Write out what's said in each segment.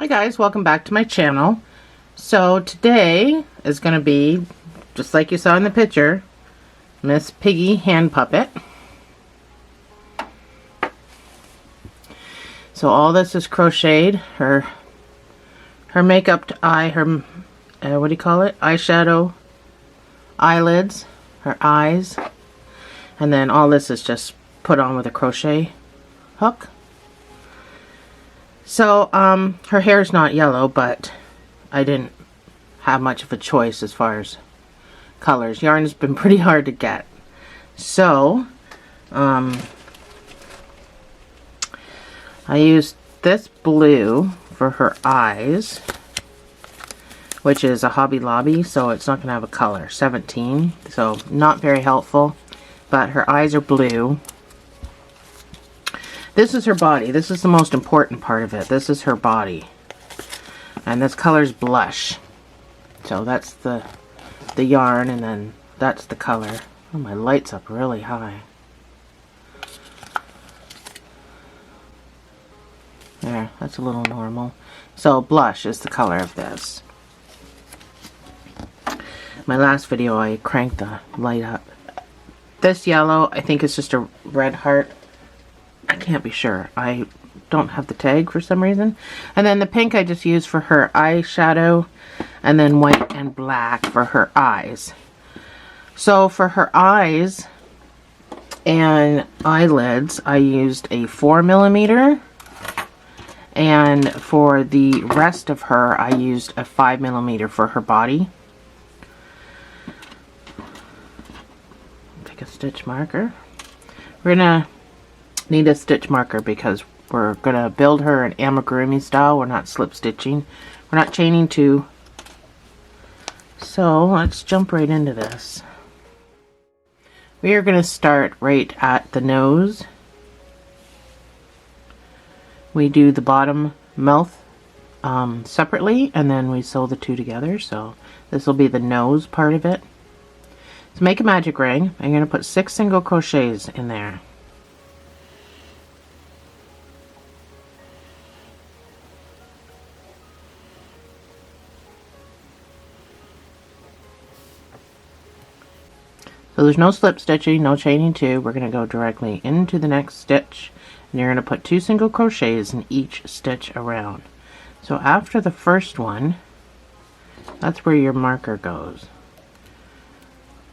Hi guys, welcome back to my channel. So today is going to be, just like you saw in the picture, Miss Piggy hand puppet. So all this is crocheted. Her makeup eye, her, what do you call it? Eyeshadow, eyelids, her eyes. And then all this is just put on with a crochet hook. So, her hair's not yellow, but I didn't have much of a choice as far as colors. Yarn has been pretty hard to get. So, I used this blue for her eyes, which is a Hobby Lobby, so it's not going to have a color. 17, so not very helpful, but her eyes are blue. This is her body. This is the most important part of it. This is her body. And this color's blush. So that's the yarn, and then that's the color. Oh, my light's up really high. There, that's a little normal. So blush is the color of this. My last video I cranked the light up. This yellow, I think it's just a red heart. I can't be sure. I don't have the tag for some reason. And then the pink I just used for her eyeshadow, and then white and black for her eyes. So for her eyes and eyelids, I used a 4mm, and for the rest of her, I used a 5mm for her body. Take a stitch marker. We're gonna need a stitch marker because we're gonna build her an amigurumi style. We're not slip stitching. We're not chaining two. So let's jump right into this. We are gonna start right at the nose. We do the bottom mouth separately, and then we sew the two together. So this will be the nose part of it. To make a magic ring, I'm gonna put 6 single crochets in there. So there's no slip stitching, no chaining two. We're going to go directly into the next stitch, and you're going to put 2 single crochets in each stitch around. So after the first one, that's where your marker goes.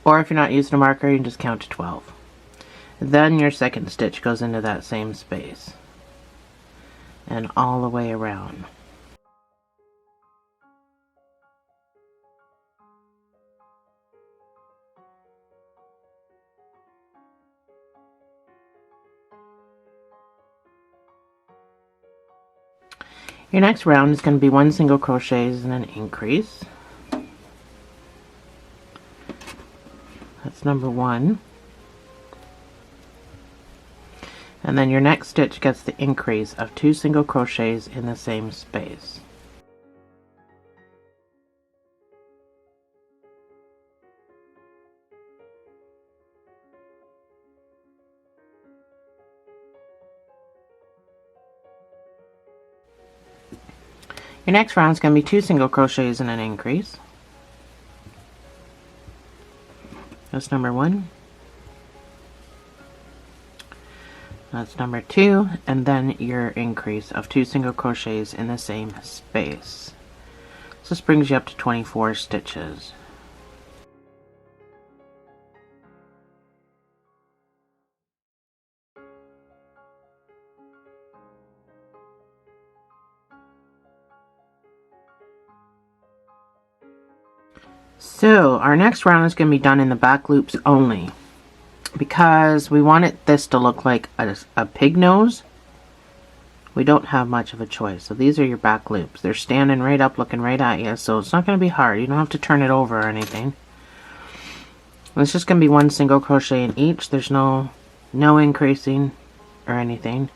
Or if you're not using a marker, you can just count to 12. Then your second stitch goes into that same space, and all the way around. Your next round is going to be 1 single crochet and an increase. That's number 1. And then your next stitch gets the increase of 2 single crochets in the same space. Your next round is going to be 2 single crochets and an increase. That's number 1. That's number 2, and then your increase of 2 single crochets in the same space. So this brings you up to 24 stitches. So our next round is going to be done in the back loops only, because we want this to look like a pig nose. We don't have much of a choice. So these are your back loops. They're standing right up, looking right at you, so it's not going to be hard. You don't have to turn it over or anything. It's just going to be 1 single crochet in each. There's no increasing or anything.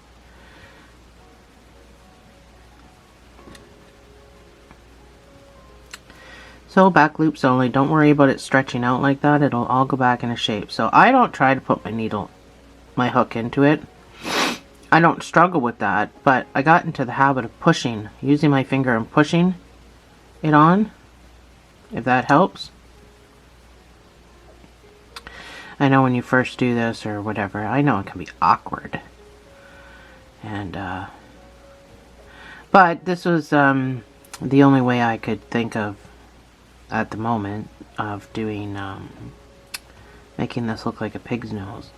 So back loops only. Don't worry about it stretching out like that. It'll all go back into shape. So I don't try to put my hook into it. I don't struggle with that, but I got into the habit of pushing, using my finger and pushing it on, if that helps. I know when you first do this or whatever, I know it can be awkward. And, but this was the only way I could think of at the moment of doing, making this look like a pig's nose.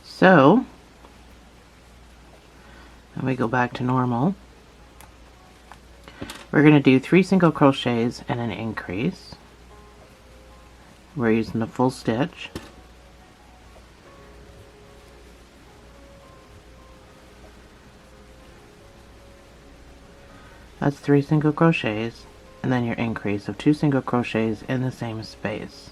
So, then we go back to normal. We're going to do 3 single crochets and an increase. We're using the full stitch. That's 3 single crochets, and then your increase of 2 single crochets in the same space.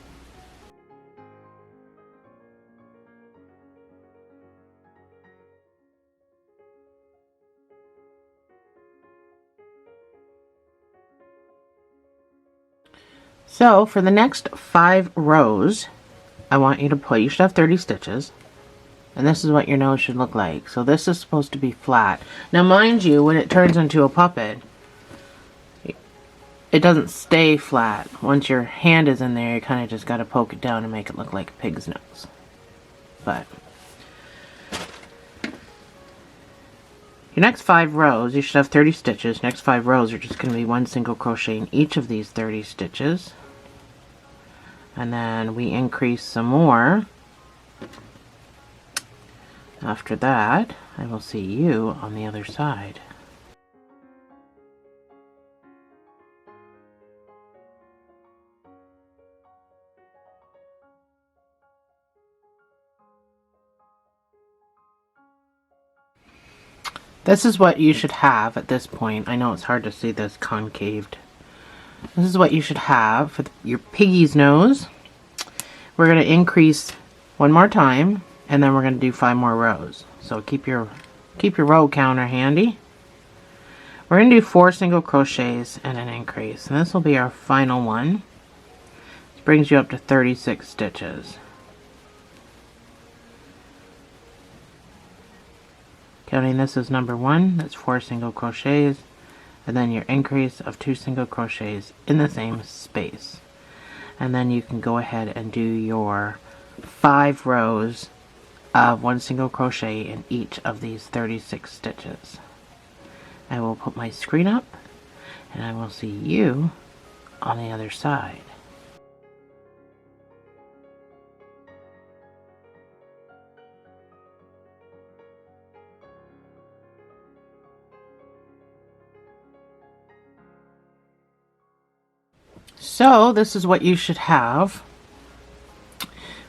So for the next 5 rows, I want you to put, you should have 30 stitches, and this is what your nose should look like. So this is supposed to be flat. Now mind you, when it turns into a puppet, it doesn't stay flat. Once your hand is in there, you kind of just got to poke it down and make it look like a pig's nose. But your next 5 rows, you should have 30 stitches. Next 5 rows are just going to be 1 single crochet in each of these 30 stitches. And then we increase some more. After that, I will see you on the other side. This is what you should have at this point. I know it's hard to see this concaved. This is what you should have for your piggy's nose. We're going to increase 1 more time, and then we're going to do 5 more rows. So keep your row counter handy. We're going to do 4 single crochets and an increase, and this will be our final one. This brings you up to 36 stitches. Counting this as number 1, that's 4 single crochets, and then your increase of 2 single crochets in the same space. And then you can go ahead and do your 5 rows of 1 single crochet in each of these 36 stitches. I will put my screen up, and I will see you on the other side. So this is what you should have.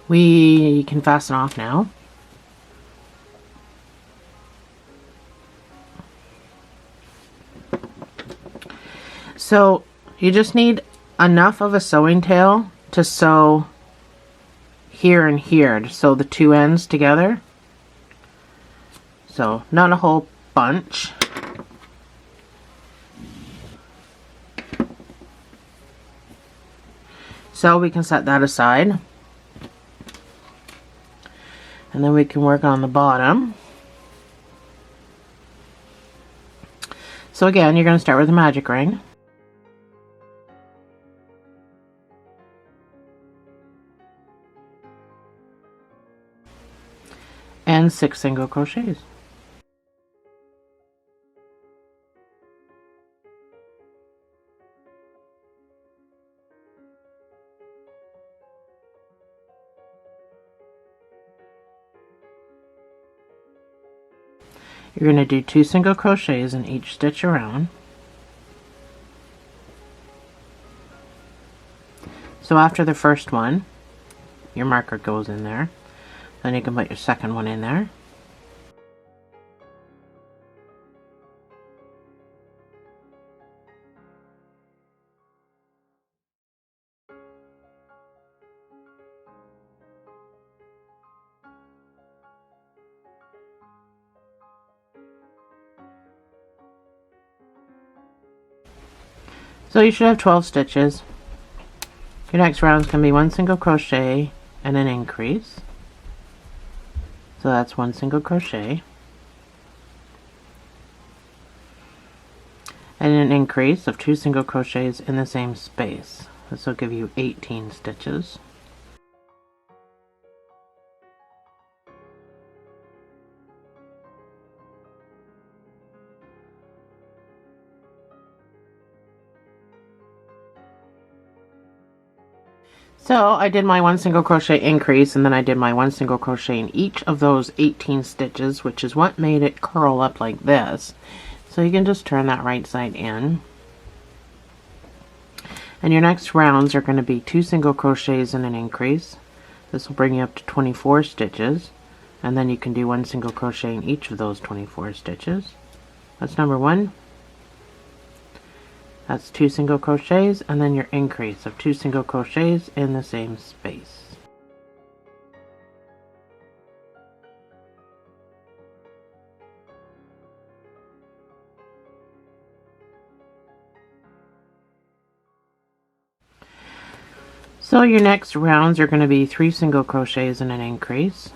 We can fasten off now. So you just need enough of a sewing tail to sew here and here, to sew the 2 ends together. So not a whole bunch. So we can set that aside. And then we can work on the bottom. So again, you're going to start with a magic ring. And 6 single crochets. You're going to do 2 single crochets in each stitch around. So after the first one, your marker goes in there. Then you can put your second one in there. So you should have 12 stitches. Your next round is going to be 1 single crochet and an increase. So that's 1 single crochet and an increase of 2 single crochets in the same space. This will give you 18 stitches. So I did my 1 single crochet increase, and then I did my 1 single crochet in each of those 18 stitches, which is what made it curl up like this. So you can just turn that right side in. And your next rounds are going to be 2 single crochets and an increase. This will bring you up to 24 stitches, and then you can do 1 single crochet in each of those 24 stitches. That's number 1. That's 2 single crochets, and then your increase of 2 single crochets in the same space. So your next rounds are going to be 3 single crochets and an increase,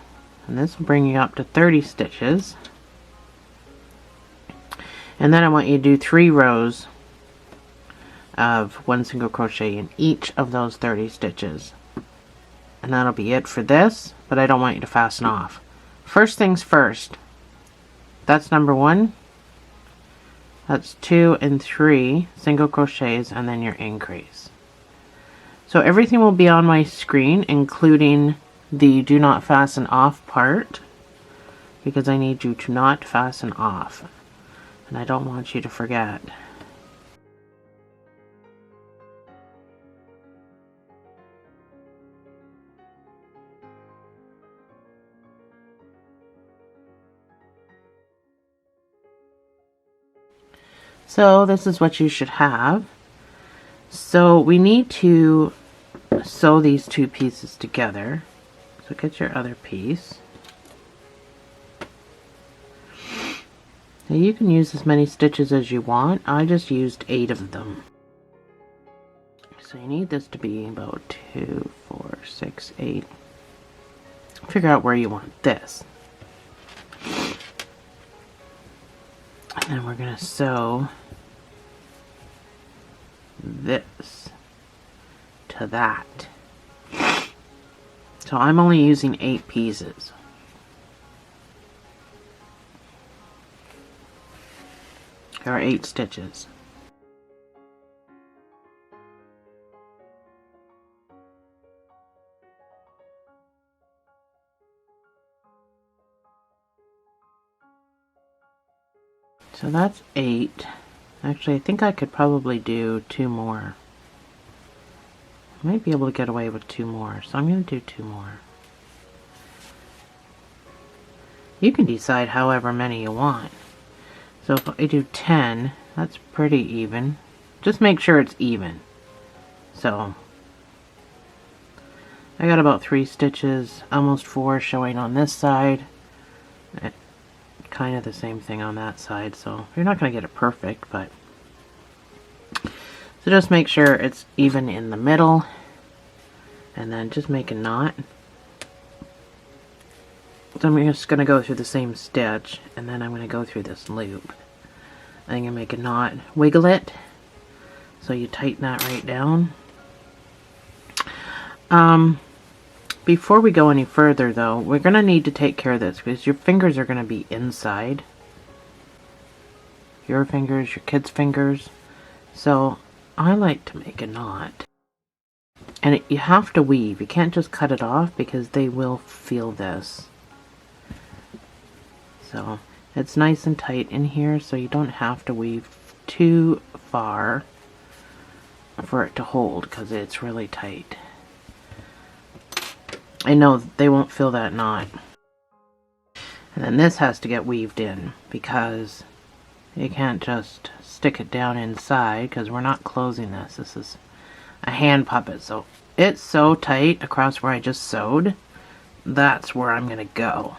and this will bring you up to 30 stitches. And then I want you to do 3 rows of 1 single crochet in each of those 30 stitches, and that'll be it for this, but I don't want you to fasten off. First things first, that's number 1, that's 2 and 3 single crochets and then your increase. So everything will be on my screen, including the do not fasten off part, because I need you to not fasten off, and I don't want you to forget. So this is what you should have. So we need to sew these 2 pieces together. So get your other piece. Now you can use as many stitches as you want. I just used 8 of them. So you need this to be about 2, 4, 6, 8. Figure out where you want this. And then we're going to sew this to that. So I'm only using 8 pieces. There are 8 stitches. So that's 8. Actually, I think I could probably do 2 more. I might be able to get away with 2 more, so I'm going to do 2 more. You can decide however many you want. So if I do 10, that's pretty even. Just make sure it's even. So I got about 3 stitches, almost 4 showing on this side. Kind of the same thing on that side, so you're not going to get it perfect, but so just make sure it's even in the middle, and then just make a knot. So I'm just going to go through the same stitch, and then I'm going to go through this loop. I'm going to make a knot, wiggle it, so you tighten that right down. Before we go any further though, we're going to need to take care of this because your fingers are going to be inside. Your fingers, your kids' fingers. So I like to make a knot. And you have to weave. You can't just cut it off because they will feel this. So it's nice and tight in here, so you don't have to weave too far. for it to hold because it's really tight. I know they won't feel that knot. And then this has to get weaved in because you can't just stick it down inside because we're not closing this. This is a hand puppet, so it's so tight across where I just sewed. That's where I'm gonna go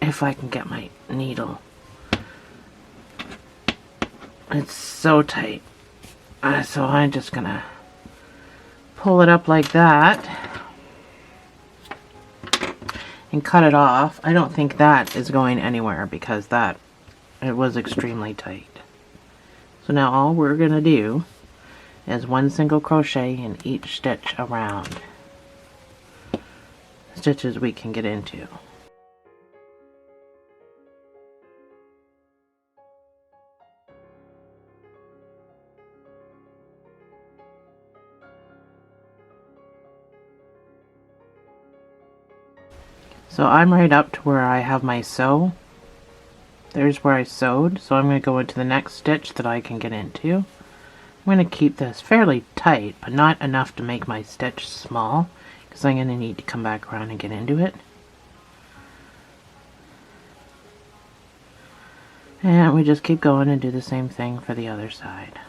if I can get my needle. It's so tight, so I'm just gonna pull it up like that and cut it off. I don't think that is going anywhere because it was extremely tight. So now all we're gonna do is 1 single crochet in each stitch around. Stitches we can get into. So I'm right up to where I have my sew. There's where I sewed, so I'm going to go into the next stitch that I can get into. I'm going to keep this fairly tight, but not enough to make my stitch small, because I'm going to need to come back around and get into it. And we just keep going and do the same thing for the other side.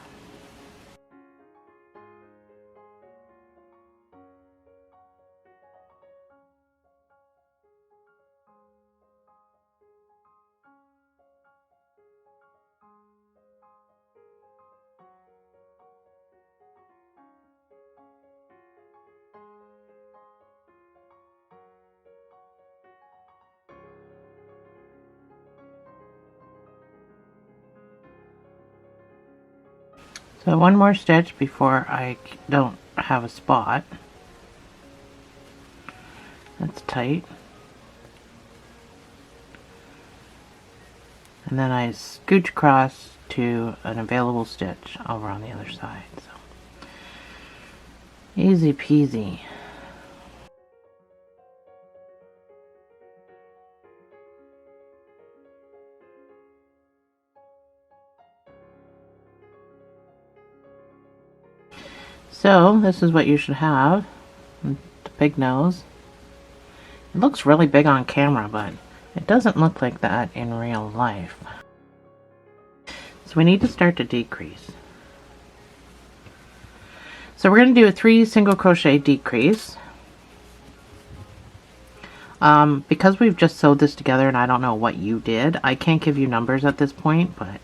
So one more stitch before I don't have a spot. That's tight. And then I scooch across to an available stitch over on the other side. So easy peasy. So this is what you should have. The big nose. It looks really big on camera, but it doesn't look like that in real life. So we need to start to decrease. So we're going to do a 3 single crochet decrease. Because we've just sewed this together and I don't know what you did, I can't give you numbers at this point, but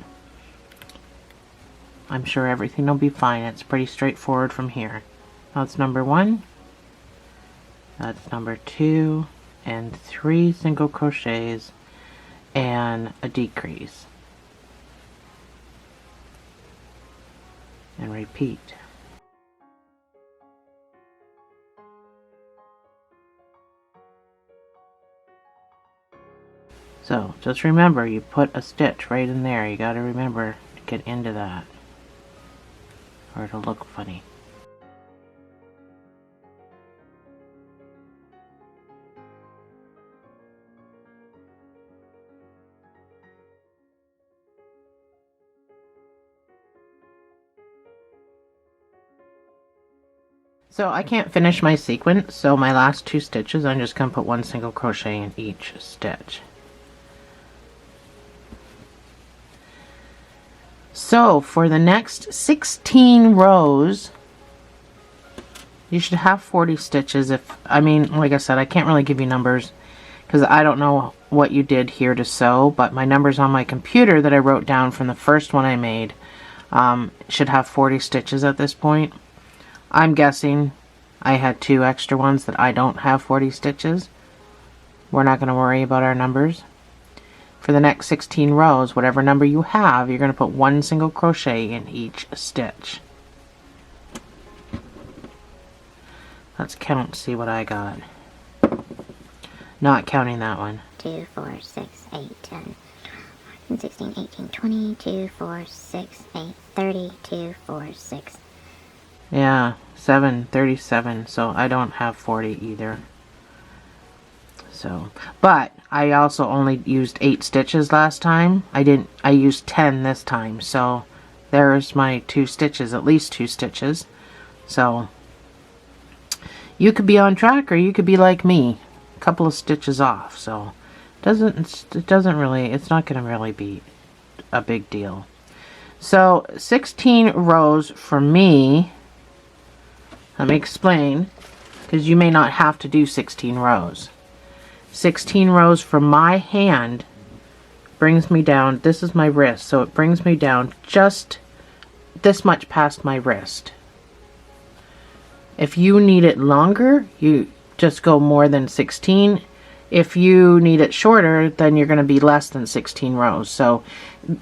I'm sure everything will be fine. It's pretty straightforward from here. That's number 1, that's number 2, and 3 single crochets and a decrease. And repeat. So just remember, you put a stitch right in there. You got to remember to get into that, or it'll look funny. So I can't finish my sequence, so my last 2 stitches I'm just going to put 1 single crochet in each stitch. So for the next 16 rows, you should have 40 stitches. Like I said, I can't really give you numbers because I don't know what you did here to sew, but my numbers on my computer that I wrote down from the first one I made should have 40 stitches at this point. I'm guessing I had 2 extra ones that I don't have 40 stitches. We're not going to worry about our numbers. For the next 16 rows, whatever number you have, you're going to put 1 single crochet in each stitch. Let's count, see what I got. Not counting that one. 2, 4, 6, 8, 10, 16, 18, 20, 2, 4, 6, 8, 30, 2, 4, 6. Yeah, 7, 37, so I don't have 40 either. So, but I also only used 8 stitches last time. I used 10 this time, so there's my 2 stitches, at least 2 stitches. So you could be on track, or you could be like me, a couple of stitches off. So it's not going to really be a big deal. So 16 rows for me. Let me explain, because you may not have to do 16 rows. 16 rows for my hand brings me down, this is my wrist, so it brings me down just this much past my wrist. If you need it longer, you just go more than 16. If you need it shorter, then you're going to be less than 16 rows. So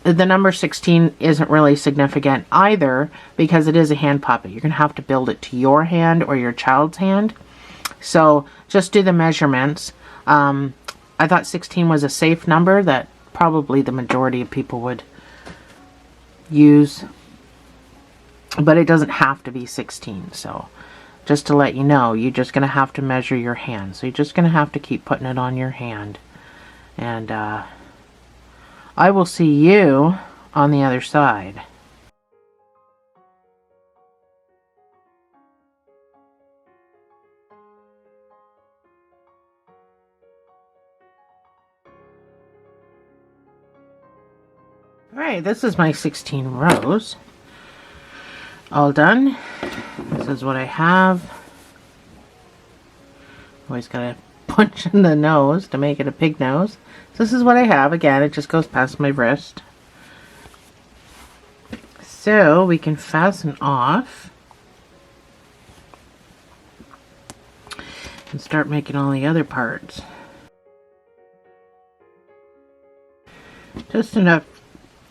the number 16 isn't really significant either, because it is a hand puppet. You're going to have to build it to your hand or your child's hand. So just do the measurements. I thought 16 was a safe number that probably the majority of people would use, but it doesn't have to be 16. So just to let you know, you're just going to have to measure your hand. So you're just going to have to keep putting it on your hand. And I will see you on the other side. Alright, this is my 16 rows. All done. This is what I have. Always gotta punch in the nose to make it a pig nose. So this is what I have. Again, it just goes past my wrist. So we can fasten off and start making all the other parts. Just enough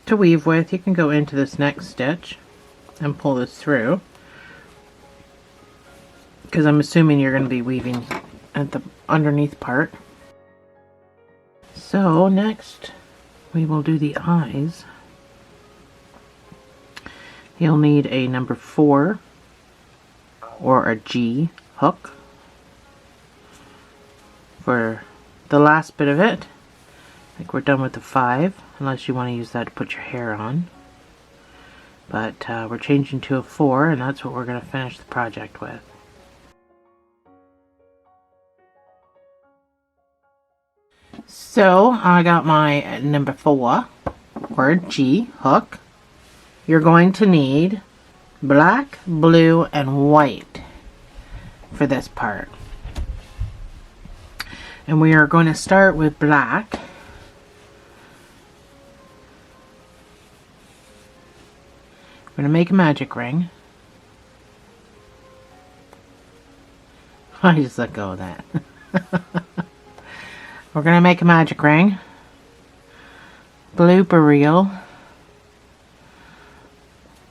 to weave with. You can go into this next stitch and pull this through, because I'm assuming you're going to be weaving at the underneath part. So next we will do the eyes. You'll need a number 4 or a G hook for the last bit of it. I think we're done with the 5, unless you want to use that to put your hair on. But we're changing to a 4, and that's what we're going to finish the project with. So I got my number 4 or G hook. You're going to need black, blue, and white for this part. And we are going to start with black. We're going to make a magic ring. I just let go of that. We're going to make a magic ring. Blue beryl.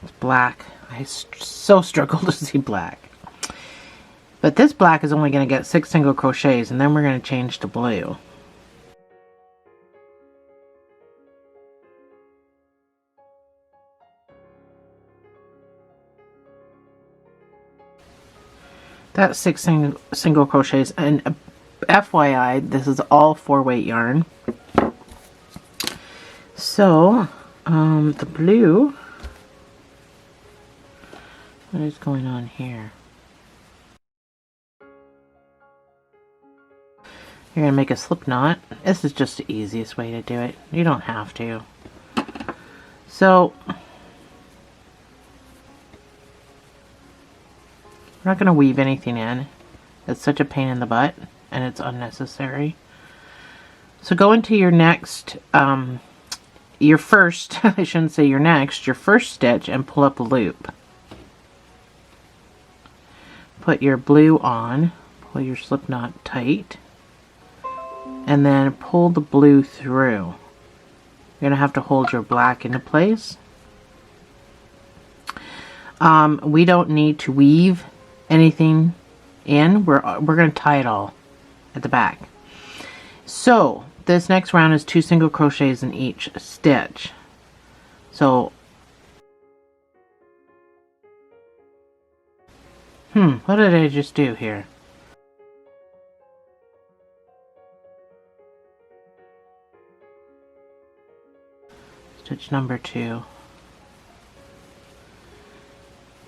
It's black. I so struggle to see black. But this black is only going to get 6 single crochets, and then we're going to change to blue. That's 6 single crochets, and FYI, this is all 4-weight yarn. So, the blue, what is going on here? You're going to make a slip knot. This is just the easiest way to do it. You don't have to. So, we're not going to weave anything in. It's such a pain in the butt, and it's unnecessary. So go into your next, your first, I shouldn't say your next, your first stitch, and pull up a loop. Put your blue on, pull your slip knot tight, and then pull the blue through. You're going to have to hold your black into place. We don't need to weave anything in. We're going to tie it all at the back. So this next round is 2 single crochets in each stitch. So what did I just do here? Stitch number 2.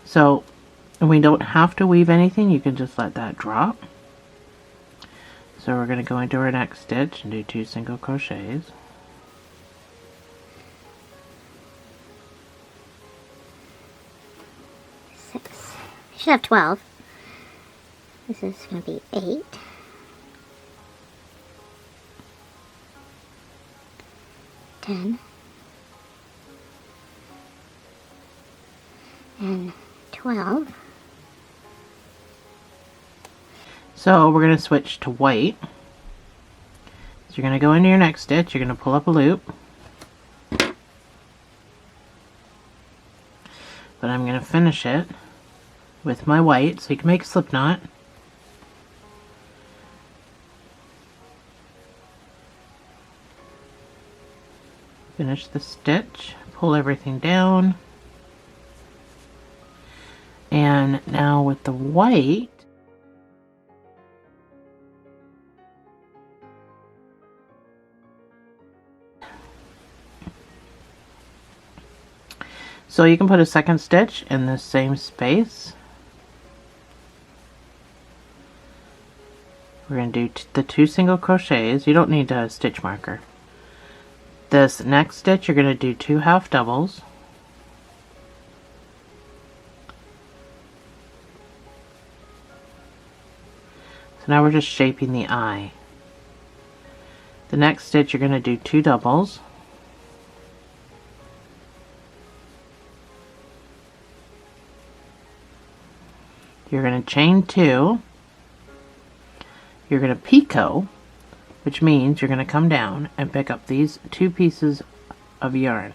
So we don't have to weave anything, you can just let that drop. So we're going to go into our next stitch and do 2 single crochets. Six. I should have 12. This is going to be 8. 10. And 12. So we're going to switch to white. So you're going to go into your next stitch, you're going to pull up a loop. But I'm going to finish it with my white, so you can make a slip knot. Finish the stitch, pull everything down. And now with the white, so you can put a second stitch in the same space. We're going to do the 2 single crochets. You don't need a stitch marker. This next stitch you're going to do 2 half doubles. So now we're just shaping the eye. The next stitch you're going to do 2 doubles. You're going to chain 2. You're going to picot, which means you're going to come down and pick up these 2 pieces of yarn.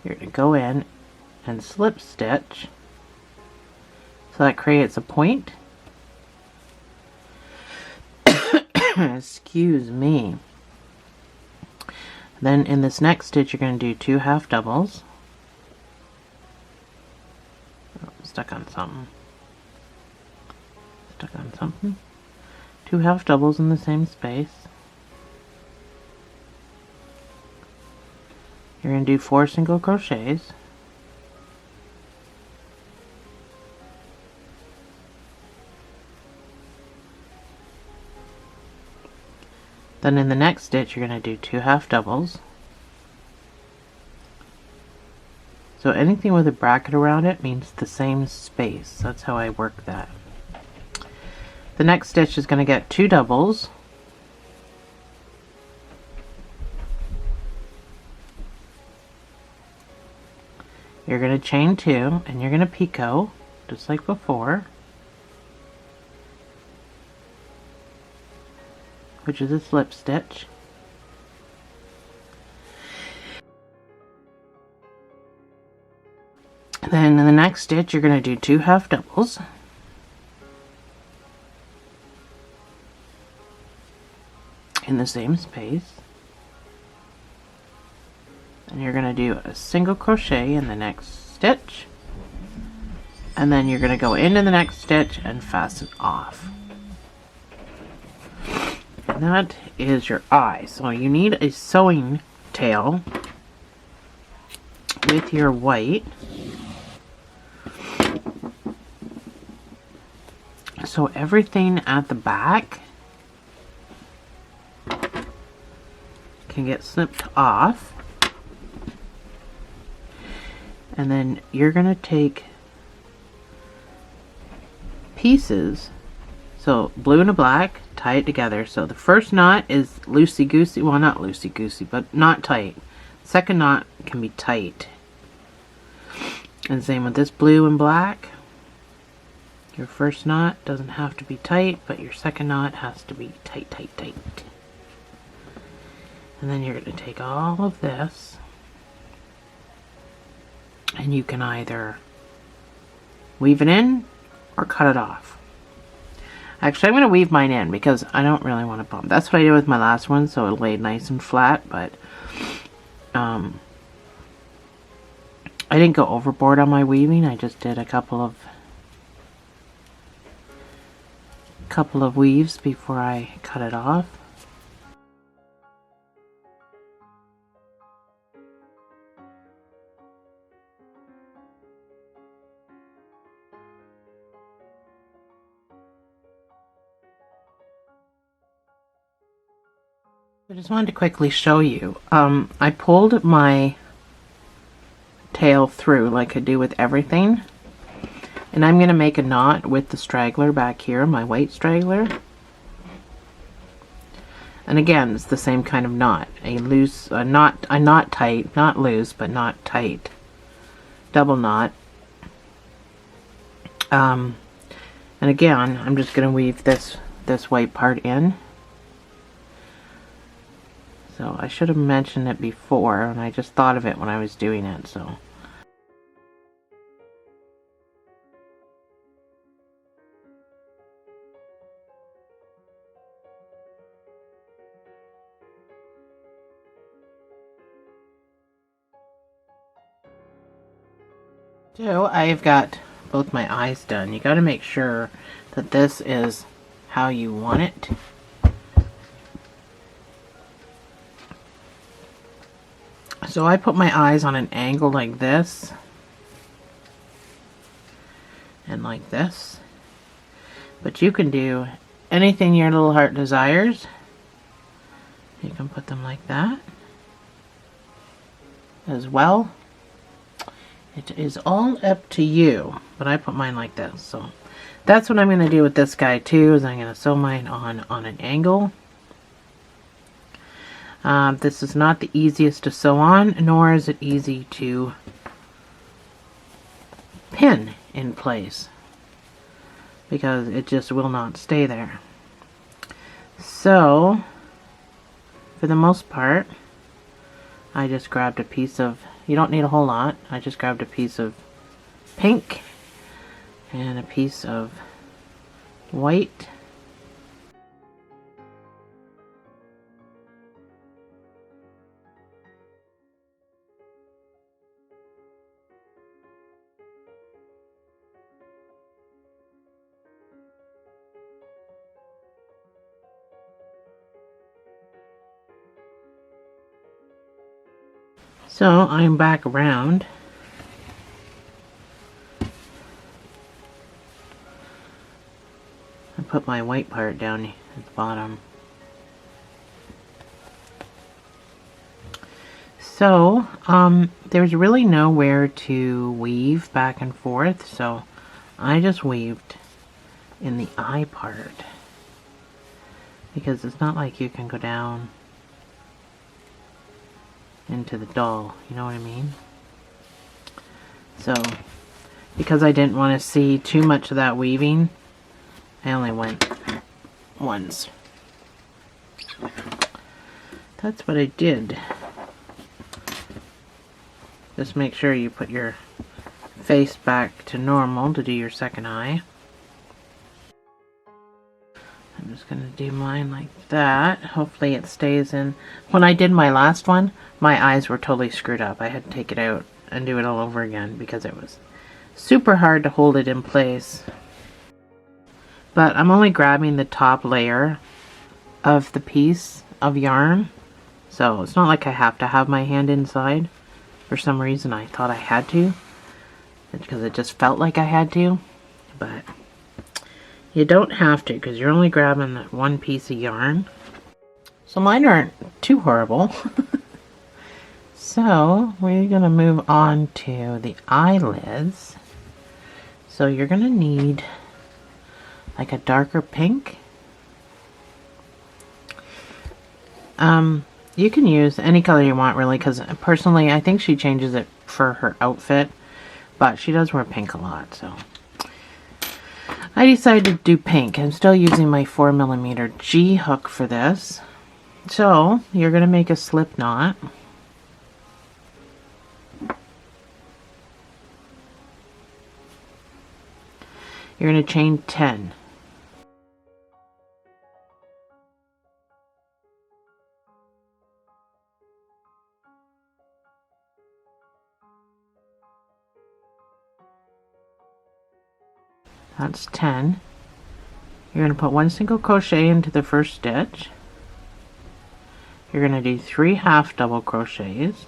You're going to go in and slip stitch, so that creates a point. Excuse me. Then in this next stitch you're going to do 2 half doubles. Oh, stuck on something. 2 half doubles in the same space. You're going to do 4 single crochets. Then in the next stitch you're going to do 2 half doubles. So anything with a bracket around it means the same space. That's how I work that. The next stitch is going to get 2 doubles. You're going to chain 2 and you're going to picot just like before, which is a slip stitch. Then in the next stitch you're going to do 2 half doubles. In the same space, and you're going to do a single crochet in the next stitch, and then you're going to go into the next stitch and fasten off. And that is your eye. So you need a sewing tail with your white. So everything at the back can get snipped off, and then you're going to take pieces, so blue and a black, tie it together. So the first knot is loosey-goosey, well, not loosey-goosey, but not tight. Second knot can be tight, and same with this blue and black. Your first knot doesn't have to be tight, but your second knot has to be tight, tight, tight. And then you're going to take all of this, and you can either weave it in or cut it off. Actually, I'm going to weave mine in because I don't really want to bump. That's what I did with my last one, so it laid nice and flat, but I didn't go overboard on my weaving. I just did a couple of weaves before I cut it off. I just wanted to quickly show you. I pulled my tail through like I do with everything. And I'm going to make a knot with the straggler back here, my white straggler. And again, it's the same kind of knot. A knot tight, not loose, but not tight. Double knot. And again, I'm just going to weave this white part in. So I should have mentioned it before, and I just thought of it when I was doing it, so. So I've got both my eyes done. You got to make sure that this is how you want it. So I put my eyes on an angle like this and like this. But you can do anything your little heart desires. You can put them like that as well. It is all up to you, but I put mine like this. So that's what I'm going to do with this guy too, is I'm going to sew mine on an angle. This is not the easiest to sew on, nor is it easy to pin in place, because it just will not stay there. So, for the most part, I just grabbed a piece of, you don't need a whole lot, I just grabbed a piece of pink and a piece of white. So I'm back around. I put my white part down at the bottom. So, there's really nowhere to weave back and forth, so I just weaved in the eye part, because it's not like you can go down into the doll, you know what I mean? So, because I didn't want to see too much of that weaving, I only went once. That's what I did. Just make sure you put your face back to normal to do your second eye. I'm just going to do mine like that. Hopefully it stays in. When I did my last one, my eyes were totally screwed up. I had to take it out and do it all over again because it was super hard to hold it in place. But I'm only grabbing the top layer of the piece of yarn. So it's not like I have to have my hand inside. For some reason I thought I had to, because it just felt like I had to, but you don't have to, because you're only grabbing that one piece of yarn. So mine aren't too horrible. So we're going to move on to the eyelids. So you're going to need like a darker pink. You can use any color you want, really, because personally I think she changes it for her outfit, but she does wear pink a lot, so I decided to do pink. I'm still using my 4mm G hook for this. So you're going to make a slip knot. You're going to chain 10. That's 10. You're going to put one single crochet into the first stitch. You're going to do 3 half double crochets.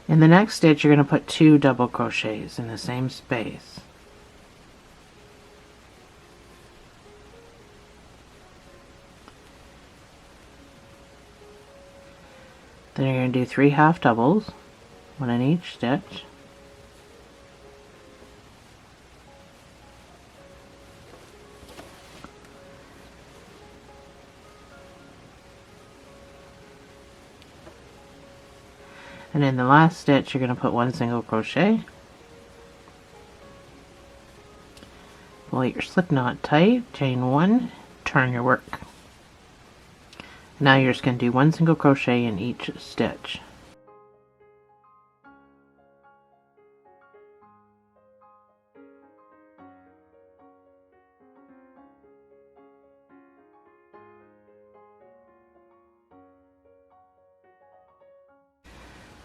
In the next stitch, you're going to put 2 double crochets in the same space. Then you're going to do 3 half doubles, 1 in each stitch. And in the last stitch, you're going to put 1 single crochet. Pull your slip knot tight, chain 1, turn your work. Now you're just going to do 1 single crochet in each stitch.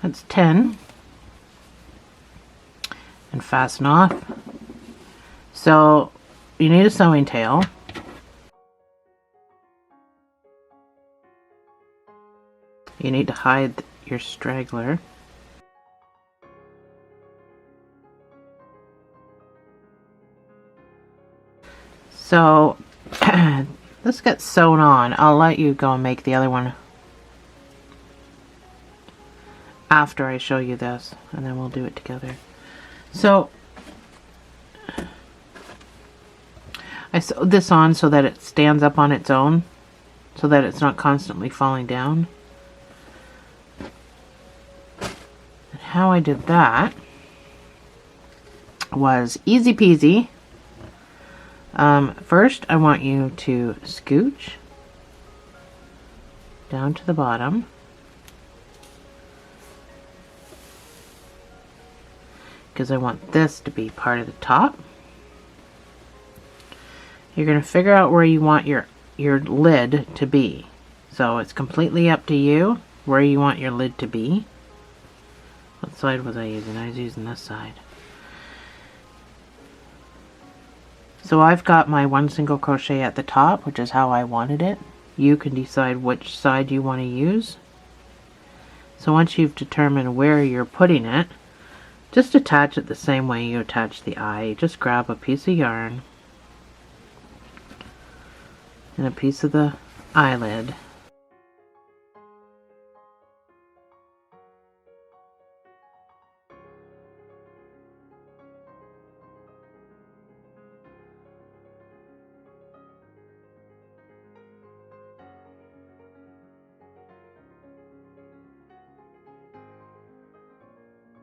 That's 10. And fasten off. So you need a sewing tail. You need to hide your straggler. So this gets sewn on. I'll let you go and make the other one after I show you this, and then we'll do it together. So I sewed this on so that it stands up on its own, so that it's not constantly falling down. And how I did that was easy peasy. First, I want you to scooch down to the bottom. Because I want this to be part of the top. You're going to figure out where you want your lid to be. So it's completely up to you where you want your lid to be. What side was I using? I was using this side. So I've got my 1 single crochet at the top, which is how I wanted it. You can decide which side you want to use. So once you've determined where you're putting it, just attach it the same way you attach the eye. Just grab a piece of yarn and a piece of the eyelid.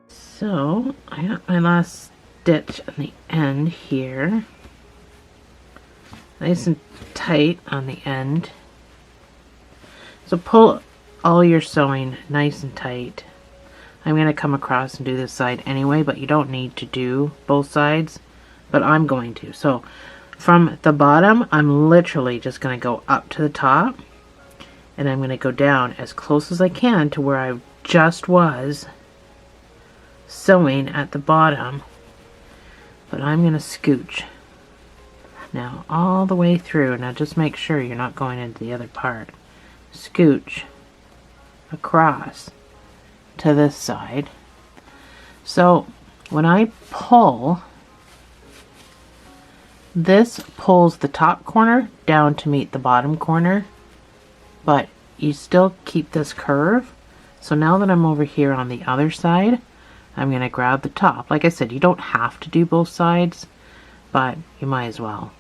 So I got my last stitch on the end here, nice and tight on the end. So pull all your sewing nice and tight. I'm going to come across and do this side anyway, but you don't need to do both sides, but I'm going to. So from the bottom, I'm literally just going to go up to the top, and I'm going to go down as close as I can to where I just was sewing at the bottom, but I'm going to scooch now all the way through. Now just make sure you're not going into the other part. Scooch across to this side. So when I pull, this pulls the top corner down to meet the bottom corner, but you still keep this curve. So now that I'm over here on the other side, I'm going to grab the top. Like I said, you don't have to do both sides, but you might as well.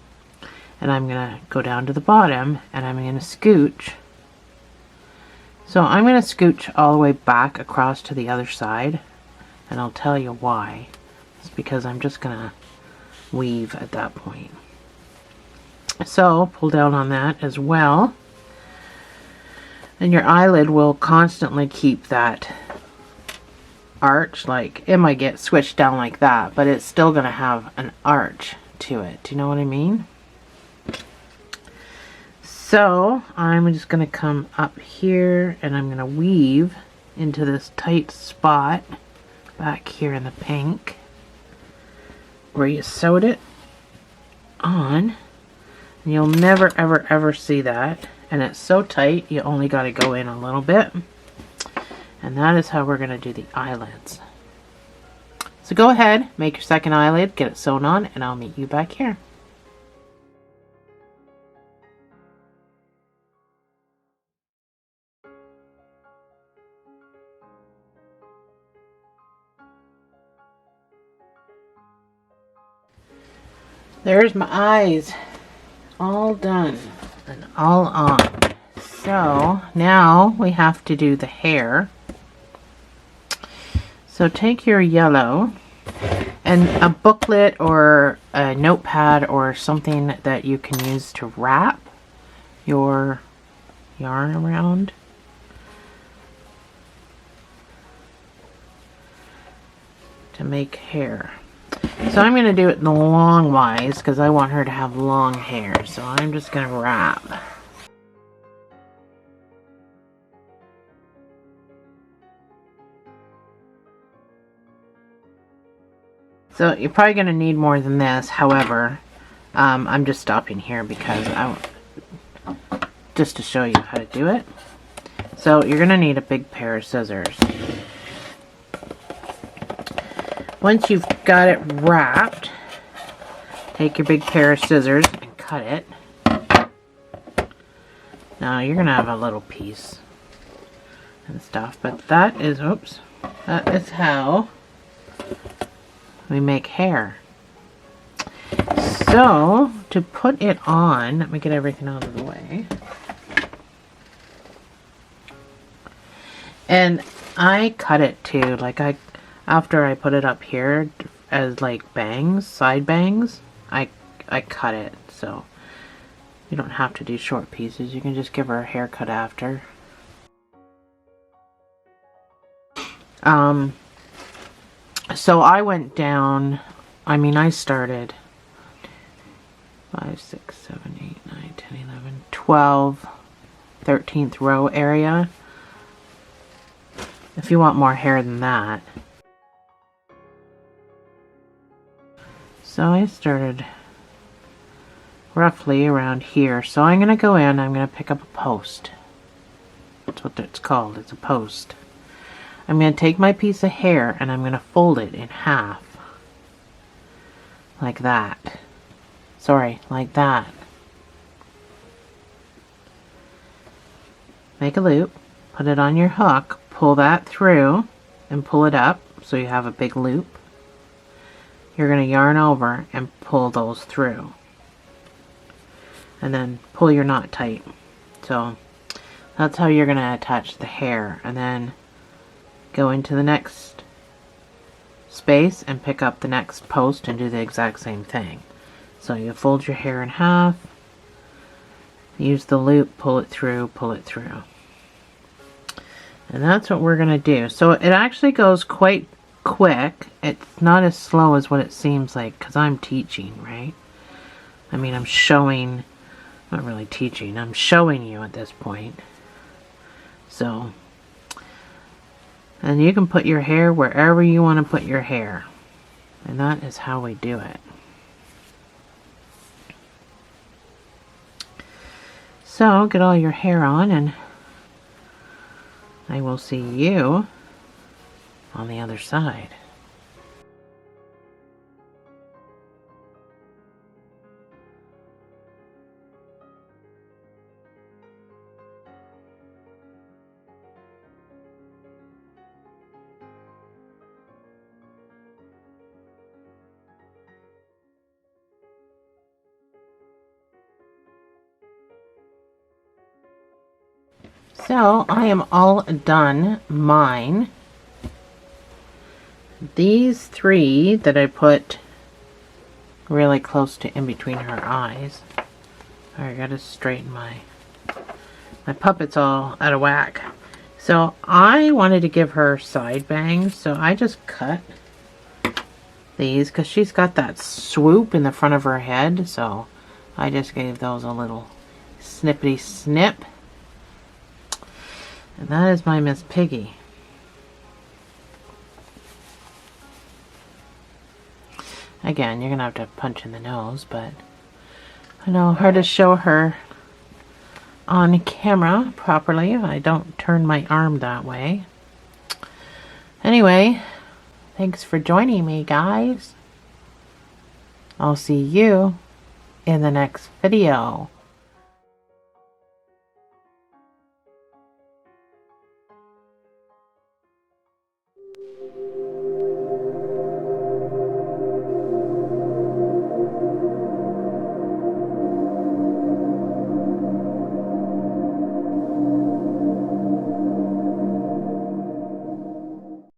And I'm going to go down to the bottom, and I'm going to scooch. So I'm going to scooch all the way back across to the other side, and I'll tell you why. It's because I'm just going to weave at that point. So pull down on that as well. And your eyelid will constantly keep that arch. Like, it might get switched down like that, but it's still going to have an arch to it. Do you know what I mean? So I'm just going to come up here, and I'm going to weave into this tight spot back here in the pink where you sewed it on, and you'll never ever ever see that. And it's so tight, you only got to go in a little bit. And that is how we're going to do the eyelids. So go ahead, make your second eyelid, get it sewn on, and I'll meet you back here. There's my eyes, all done and all on. So now we have to do the hair. So take your yellow and a booklet or a notepad or something that you can use to wrap your yarn around. To make hair. So I'm going to do it the long wise because I want her to have long hair. So I'm just going to wrap. So you're probably going to need more than this. However, I'm just stopping here because just to show you how to do it. So you're going to need a big pair of scissors. Once you've got it wrapped, take your big pair of scissors and cut it. Now you're going to have a little piece and stuff, but that is how we make hair. So to put it on, let me get everything out of the way. And I cut it too, like after I put it up here as like bangs, side bangs, I cut it, so you don't have to do short pieces. You can just give her a haircut after. So I went down, I started 5, 6, 7, 8, 9, 10, 11, 12, 13th row area. If you want more hair than that. So I started roughly around here. So I'm going to go in, I'm going to pick up a post. That's what it's called, it's a post. I'm going to take my piece of hair and I'm going to fold it in half. Like that. Sorry, like that. Make a loop, put it on your hook, pull that through and pull it up so you have a big loop. You're going to yarn over and pull those through. And then pull your knot tight. So that's how you're going to attach the hair. And then go into the next space and pick up the next post and do the exact same thing. So you fold your hair in half, use the loop, pull it through, pull it through. And that's what we're going to do. So it actually goes quite quick. It's not as slow as what it seems like because I'm teaching, right? I'm showing, not really teaching, I'm showing you at this point. So, and you can put your hair wherever you want to put your hair. And that is how we do it. So, get all your hair on and I will see you on the other side. So I am all done mine. These three that I put really close to in between her eyes. I gotta straighten my puppet's all out of whack. So I wanted to give her side bangs, so I just cut these because she's got that swoop in the front of her head, so I just gave those a little snippety snip. And that is my Miss Piggy. Again, you're going to have to punch in the nose, but I know hard to show her on camera properly if I don't turn my arm that way. Anyway, thanks for joining me, guys. I'll see you in the next video.